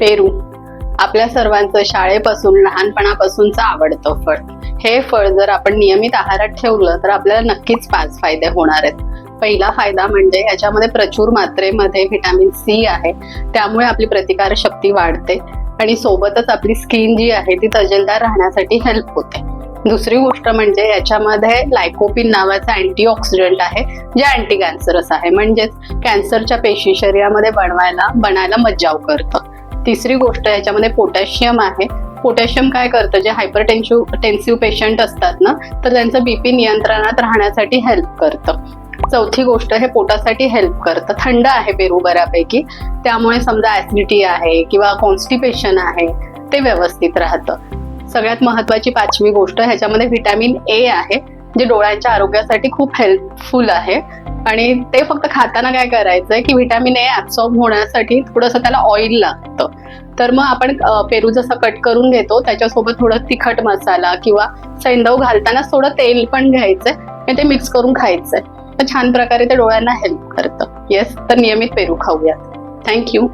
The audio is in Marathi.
पेरू आपल्या सर्वांचं शाळेपासून लहानपणापासूनचं आवडतं फळ. हे फळ जर आपण नियमित आहारात ठेवलं तर आपल्याला नक्कीच 5 फायदे होणार आहेत. पहिला फायदा म्हणजे याच्यामध्ये प्रचूर मात्रेमध्ये व्हिटॅमिन सी आहे, त्यामुळे आपली प्रतिकारशक्ती वाढते आणि सोबतच आपली स्किन जी आहे ती तजेलदार राहण्यासाठी हेल्प होते. दुसरी गोष्ट म्हणजे याच्यामध्ये लायकोपिन नावाचा अँटीऑक्सिडंट आहे, जे अँटी कॅन्सरस आहे, म्हणजेच कॅन्सरच्या पेशी शरीरामध्ये बनायला मज्जाव करतं. तिसरी गोष्ट याच्यामध्ये पोटॅशियम आहे. पोटॅशियम काय करतं, जे हायपरटेन्सिव्ह पेशंट असतात ना, तर त्यांचं बीपी नियंत्रणात राहण्यासाठी हेल्प करतं. चौथी गोष्ट, हे पोटासाठी हेल्प करतं. थंड आहे पेरू बऱ्यापैकी, त्यामुळे समजा ऍसिडिटी आहे किंवा कॉन्स्टिपेशन आहे ते व्यवस्थित राहतं. सगळ्यात महत्वाची 5वी गोष्ट, ह्याच्यामध्ये व्हिटॅमिन ए आहे, जे डोळ्यांच्या आरोग्यासाठी खूप हेल्पफुल आहे. आणि ते फक्त खाताना काय करायचंय की व्हिटॅमिन ए ऍब्सॉर्ब होण्यासाठी थोडंसं त्याला ऑइल लागतं. तर मग आपण पेरू जसा कट करून घेतो त्याच्यासोबत थोडं तिखट मसाला किंवा सैंधव घालताना थोडं तेल पण घ्यायचंय आणि ते मिक्स करून खायचंय. तर छान प्रकारे ते डोळ्यांना हेल्प करतं. येस, तर नियमित पेरू खाऊयात. थँक्यू.